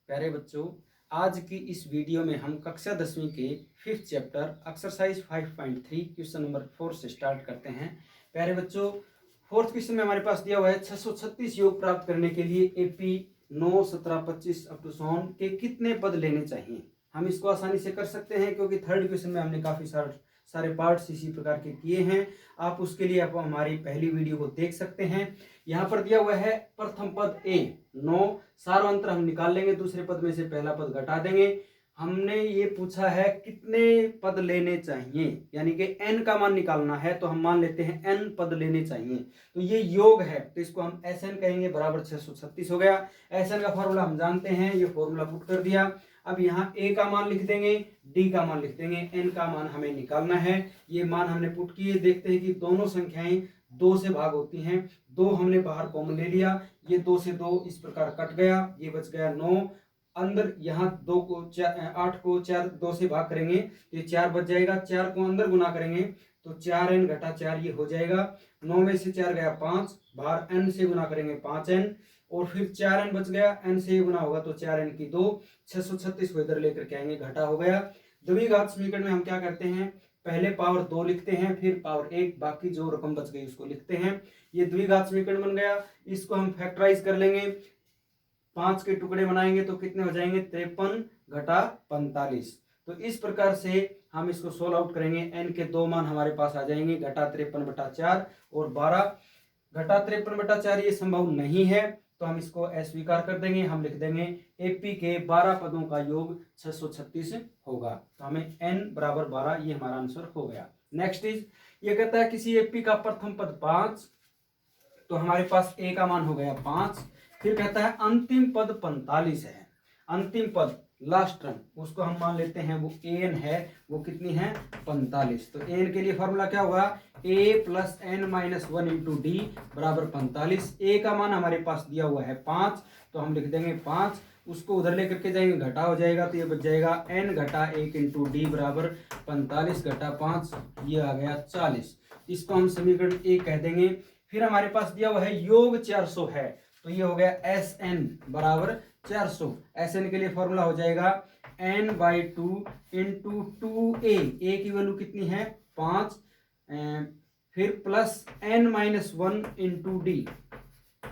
प्यारे बच्चों, आज की इस वीडियो में हम कक्षा 10वीं के 5th chapter exercise 5.3 question number 4 से स्टार्ट करते हैं। प्यारे बच्चों, फोर्थ क्वेश्चन में हमारे पास दिया हुआ है 636 योग प्राप्त करने के लिए एपी 9, 17, 25 अप टू सॉन के कितने पद लेने चाहिए। हम इसको आसानी से कर सकते हैं क्योंकि थर्ड क्वेश्चन में हमने काफ़ी सारे पार्ट्स इसी प्रकार के किए हैं। आप उसके लिए आप हमारी पहली वीडियो को देख सकते हैं। यहाँ पर दिया हुआ है प्रथम पद ए 9, सारो अंतर हम निकाल लेंगे, दूसरे पद में से पहला पद घटा देंगे। हमने ये पूछा है कितने पद लेने चाहिए, यानी कि n का मान निकालना है, तो हम मान लेते हैं n पद लेने चाहिए। तो ये योग है तो इसको हम Sn कहेंगे, बराबर 636 हो गया। Sn का फॉर्मूला हम जानते हैं, ये फॉर्मूला पुट कर दिया। अब यहाँ a का मान लिख देंगे, d का मान लिख देंगे, n का मान हमें निकालना है। ये मान हमने पुट किए, देखते हैं कि दोनों संख्याएं 2 से भाग होती हैं। 2 हमने बाहर कॉमन ले लिया, ये 2 से 2 इस प्रकार कट गया, ये बच गया 9। अंदर यहाँ 2 को 8 को 4 2 से भाग करेंगे तो ये 4 बच जाएगा। 4 को अंदर गुना करेंगे तो 4n घटा 4 ये हो जाएगा। 9 में से 4 गया 5, बाहर n से गुना करेंगे 5n, और फिर 4n बच गया, n से गुना होगा तो 4n की 2। 636 को इधर लेकर के आएंगे, घटा हो गया। द्विघात समीकरण में हम क्या करते हैं, पहले पावर 2 लिखते हैं, फिर पावर 1, बाकी जो रकम बच गई उसको लिखते हैं। ये द्विघात समीकरण बन गया। इसको हम फैक्टराइज कर लेंगे, 5 के टुकड़े बनाएंगे तो कितने हो जाएंगे, 53 घटा 45। तो इस प्रकार से हम इसको सोल्व आउट करेंगे। n के 2 मान हमारे पास आ जाएंगे, घटा 53/4 और 12 घटा 53/4 ये संभव नहीं है तो हम इसको अस्वीकार कर देंगे। हम लिख देंगे एपी के 12 पदों का योग 636 होगा। तो हमें n बराबर 12, ये हमारा आंसर हो गया। नेक्स्ट इज, ये कहता है किसी एपी का प्रथम पद 5, तो हमारे पास a का मान हो गया 5। फिर कहता है अंतिम पद 45 है, अंतिम पद लास्ट टर्म उसको हम मान लेते हैं वो an है, वो कितनी है 45। तो an के लिए फॉर्मूला क्या होगा, a plus n minus 1 into D बराबर 45। a का मान हमारे पास दिया हुआ है 5, तो हम लिख देंगे 5, उसको उधर लेकर के जाएंगे, घटा हो जाएगा तो ये बच जाएगा n घटा 1 इंटू डी बराबर 45 घटा 5, ये आ गया 40। इसको हम समीकरण 1 कह देंगे। फिर हमारे पास दिया हुआ है योग 400 है, तो ये हो गया Sn बराबर 400। Sn के लिए फॉर्मूला हो जाएगा n/2 इंटू 2a, a की वैल्यू कितनी है 5, फिर प्लस n-1 इंटू डी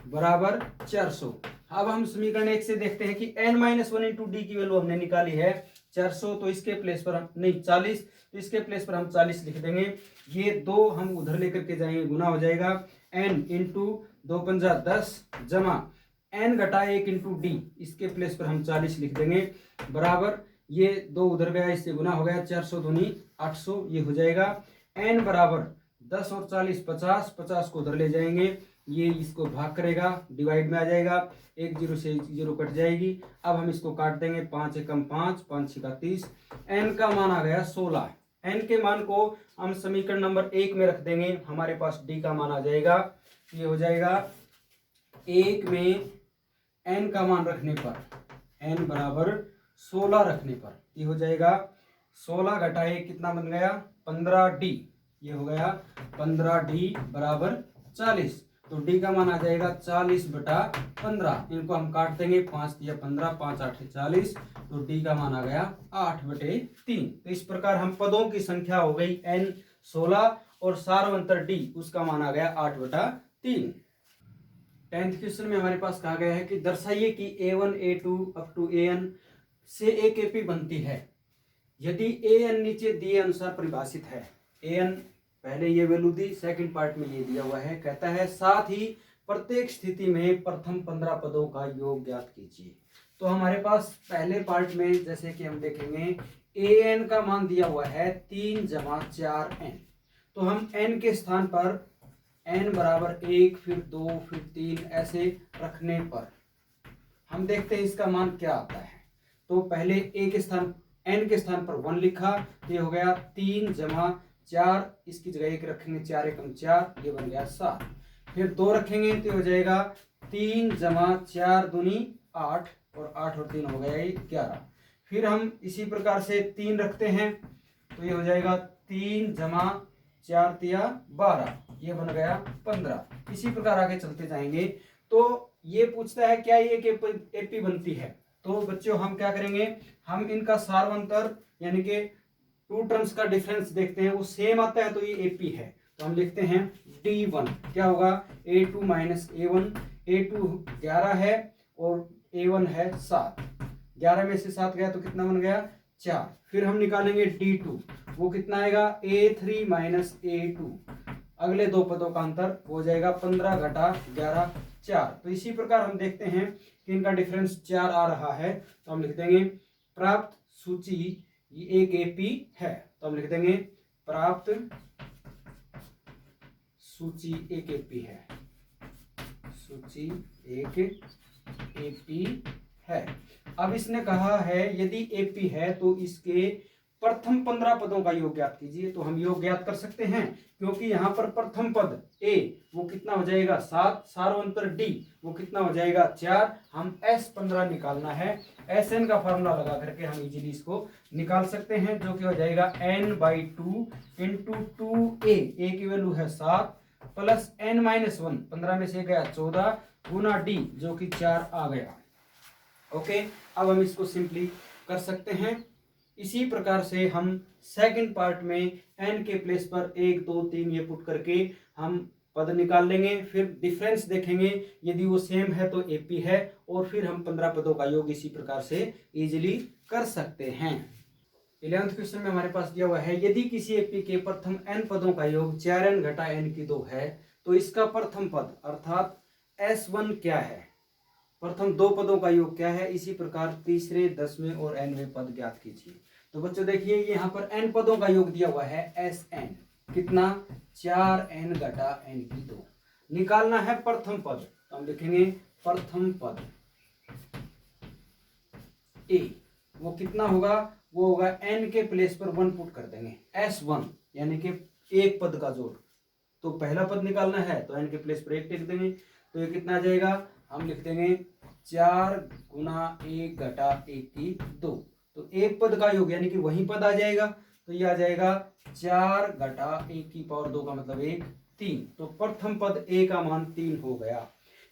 बराबर 400। अब हम समीकरण 1 से देखते हैं कि n-1 इंटू डी की वैल्यू हमने निकाली है 400, तो इसके प्लेस पर हम नहीं 40, तो इसके प्लेस पर हम 40 लिख देंगे। ये 2 हम उधर लेकर के जाएंगे, गुना हो जाएगा n इंटू 2×5 10 जमा n घटा 1 इंटू डी, इसके प्लेस पर हम 40 लिख देंगे, बराबर ये 2 उधर गया, इससे गुना हो गया, 400 दूनी 800, ये हो जाएगा। n बराबर 10 और 40 50, 50 को उधर ले जाएंगे, ये इसको भाग करेगा, डिवाइड में आ जाएगा, 1 0 से 0 कट जाएगी। अब हम इसको काट देंगे, 5 एकम 5, 5 6 30, n का मान आ गया 16। n के मान को हम समीकरण नंबर 1 में रख देंगे, हमारे पास d का मान आ जाएगा, ये हो जाएगा 1 में n का मान रखने पर, n बराबर 16 रखने पर ये हो जाएगा 16 घटा 1 कितना बन गया 15d, ये हो गया 15d बराबर 40। तो d का मान आ जाएगा 40/15। इनको हम काट देंगे, 5 दिया 15, 5 8 40, तो d का मान आ गया 8/3। तो इस प्रकार हम पदों की संख्या हो गई n 16 और सार्वंतर d उसका मान आ गया 8/3। 10th क्वेश्चन में हमारे पास कहा गया है कि दर्शाइए कि a1 a2 up to an से एक एपी बनती है यदि an नीचे दिए अनुसार परिभाषित है। an पहले ये वैल्यू दी, सेकंड पार्ट में ये दिया हुआ है, कहता है साथ ही प्रत्येक स्थिति में प्रथम 15 पदों का योग ज्ञात कीजिए। तो हमारे पास पहले पार्ट में जैसे कि हम देखेंगे an का मान दिया हुआ है 3 जमा 4n, तो हम n के स्थान पर n बराबर 1, फिर 2, फिर 3 ऐसे रखने पर हम देखते हैं इसका मान क्या आता है। तो पहले a के स्थान n के स्थान पर 1 लिखा, तो ये हो गया 3 जमा 4, इसकी जगह 1 रखेंगे, 4 एकम 4, ये बन गया 7। फिर 2 रखेंगे तो ये हो जाएगा 3 जमा 4 दूनी 8, और 8 और 3 हो गया ये 11। फिर हम इसी प्रकार से 3 रखते हैं तो ये हो जाएगा 3 जमा 4 तिया 12, ये बन गया 15। इसी प्रकार आगे चलते जाएंगे। तो ये पूछता है क्या ये एपी बनती है, तो बच्चों हम क्या करेंगे, हम इनका सार्वंतर यानी कि टू टर्म्स का डिफरेंस देखते हैं, वो सेम आता है तो ये AP है, तो हम लिखते हैं D1 क्या होगा, A2 माइनस A1। A2 11 है और A1 है 7, 11 में से 7 गया तो कितना बन गया 4। फिर हम निकालेंगे D2, वो कितना आएगा A3 माइनस A2, अगले दो पदों का अंतर हो जाएगा 15 घटा 11 4। तो इसी प्रकार हम देखते हैं कि इनका डिफरेंस 4 आ रहा है, तो हम लिख देंगे प्राप्त सूची ये एक AP है, तो हम लिख देंगे प्राप्त सूची एक AP है, सूची एक AP है। अब इसने कहा है यदि AP है तो इसके प्रथम 15 पदों का योग ज्ञात कीजिए, तो हम योग ज्ञात कर सकते हैं क्योंकि यहाँ पर प्रथम पद A वो कितना हो जाएगा 7, सार्वंतर D वो कितना हो जाएगा 4, हम S15 निकालना है। Sn का फॉर्मूला लगा करके हम इजीली इसको निकाल सकते हैं, जो कि हो जाएगा n/2 इंटू 2A, A की वैल्यू है 7 प्लस n-1, 15 में से गया 14 गुना D जो कि 4 आ गया। ओके, अब हम इसको सिंपली कर सकते हैं। इसी प्रकार से हम सेकंड पार्ट में n के प्लेस पर 1 2 3 ये पुट करके हम पद निकाल लेंगे, फिर डिफरेंस देखेंगे, यदि वो सेम है तो AP है, और फिर हम 15 पदों का योग इसी प्रकार से इजीली कर सकते हैं। 11th क्वेश्चन में हमारे पास दिया हुआ है यदि किसी AP के प्रथम n पदों का योग 4n घटा n की 2 है तो इसका प्रथम पद अर्थात S1 क्या है, प्रथम दो पदों का योग क्या है, इसी प्रकार तीसरे 10वें और 9वें पद ज्ञात कीजिए। तो बच्चों देखिए यहाँ पर n पदों का योग दिया हुआ है Sn, कितना 4n घटा n की 2, निकालना है प्रथम पद, तो हम लिखेंगे प्रथम पद A वो कितना होगा, वो होगा n के प्लेस पर 1 पुट कर देंगे, S1 यानी कि एक पद का जोड़, तो पहला पद निकालना है तो n के प्लेस पर 1 टिक देंगे, तो ये कितना आ जाएगा, हम लिख देंगे 4 गुना 1 घटा 1 की 2, तो एक पद का योग यानी कि वही पद आ जाएगा, तो ये आ जाएगा 4 घटा 1 की पावर 2 का मतलब 1 3, तो प्रथम पद A का मान 3 हो गया।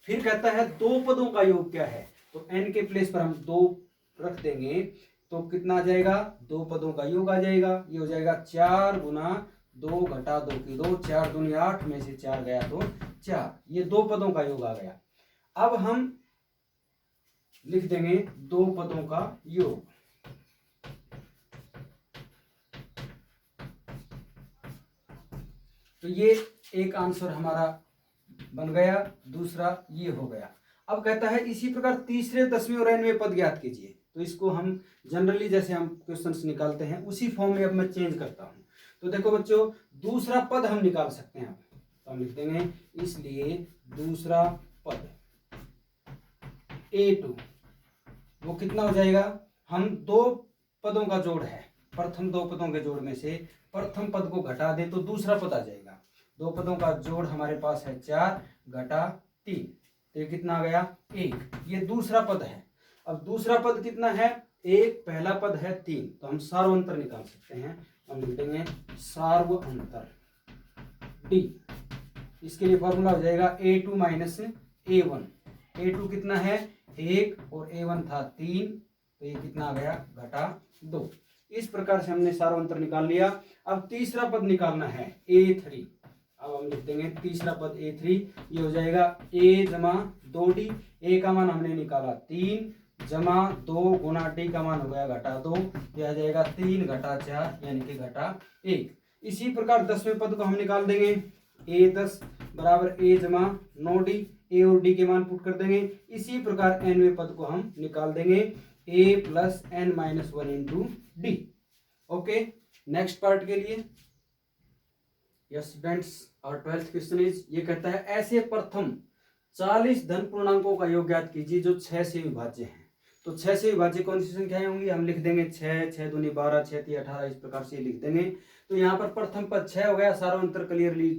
फिर कहता है दो पदों का योग क्या है, तो n के प्लेस पर हम 2 रख देंगे, तो कितना आ जाएगा, दो पदों का योग आ जाएगा, ये हो जाएगा 4 गुना 2 घटा 2 की 2, 4 दूनी 8 में से 4 गया तो 4, ये दो पदों का योग आ गया। अब हम लिख देंगे दो पदों का योग, तो ये एक आंसर हमारा बन गया, दूसरा ये हो गया। अब कहता है इसी प्रकार तीसरे 10वें और 9वें पद ज्ञात कीजिए, तो इसको हम जनरली जैसे हम क्वेश्चंस निकालते हैं उसी फॉर्म में अब मैं चेंज करता हूं। तो देखो बच्चों दूसरा पद हम निकाल सकते हैं, तो हम लिख देंगे इसलिए दूसरा पद A2 वो कितना हो जाएगा, हम दो पदों का जोड़ है, प्रथम दो पदों के जोड़ में से प्रथम पद को घटा दे तो दूसरा पद आ जाएगा, दो पदों का जोड़ हमारे पास है 4 घटा 3, तो ये कितना आ गया 1, ये दूसरा पद है। अब दूसरा पद कितना है 1, पहला पद है 3, तो हम सार्वंतर निकाल सकते हैं, हम लिख देंगे सार्वंतर D, इसके लिए फॉर्मूला हो जाएगा A2 माइनस A1, A2 कितना है 1 और A1 था 3, तो ये कितना आ गया घटा 2। इस प्रकार से हमने सार्वंतर निकाल लिया। अब तीसरा पद निकालना है A3, अब हम लिख देंगे तीसरा पद A3, ये हो जाएगा A जमा 2D, A का मान हमने निकाला 3 जमा 2 गुना D का मान हो गया घटा 2, ये आ जाएगा 3 घटा 4 यानी कि घटा 1। इसी प्रकार 10वें पद को हम निकाल देंगे, A10 बराबर A जमा 9D, A और D के मान पुट कर देंगे। इसी प्रकार 9वें पद को हम निकाल देंगे A plus n-1 into D। Okay, next part के लिए यस स्टूडेंट्स, और 12th क्वेश्चन इज, ये कहता है ऐसे प्रथम 40 धन पूर्णांकों का योग ज्ञात कीजिए जो 6 से विभाज्य हैं। तो 6 से विभाज्य कौन सी संख्याएं होंगी, हम लिख देंगे 6, 6 दूनी 12, 6 3 18, इस प्रकार से लिख देंगे। तो यहाँ पर प्रथम पद 6 हो गया, सार्वंतर क्लियरली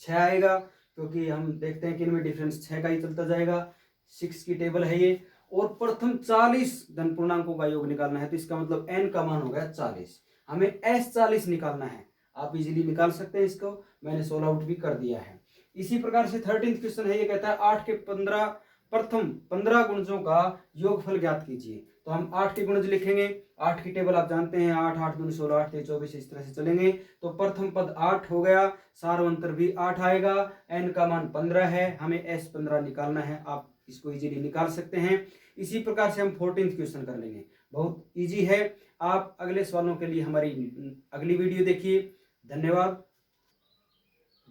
6 आएगा, क्योंकि हम देखते हैं कि इनमें डिफरेंस 6 का ही चलता जाएगा, 6 की टेबल है ये। और प्रथम 40 धन पूर्णांकों का योग निकालना है, तो इसका मतलब n का मान हो गया 40, हमें S40 निकालना है। आप इजीली निकाल सकते हैं इसको, मैंने सोल्व आउट भी कर दिया है। इसी प्रकार से 13th क्वेश्चन है, ये कहता है 8 के 15 प्रथम 15 गुणजों का योगफल ज्ञात कीजिए। तो हम 8 के गुणज लिखेंगे। 8 की टेबल आप जानते हैं, 8 8 दूनी 16, 8 3 24, इस तरह से चलेंगे। तो प्रथम पद 8 हो गया, सार्वंतर भी 8 आएगा, n का मान 15 है, हमें S15 निकालना है। आप इसको इजीली निकाल सकते हैं। इसी प्रकार से हम 14th क्वेश्चन कर लेंगे, बहुत इजी है। आप अगले सवालों के लिए हमारी अगली वीडियो देखिए। धन्यवाद।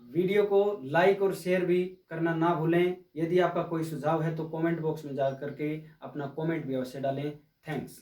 वीडियो को लाइक और शेयर भी करना ना भूलें। यदि आपका कोई सुझाव है तो कमेंट बॉक्स में जा करके अपना कमेंट भी अवश्य डालें। थैंक्स।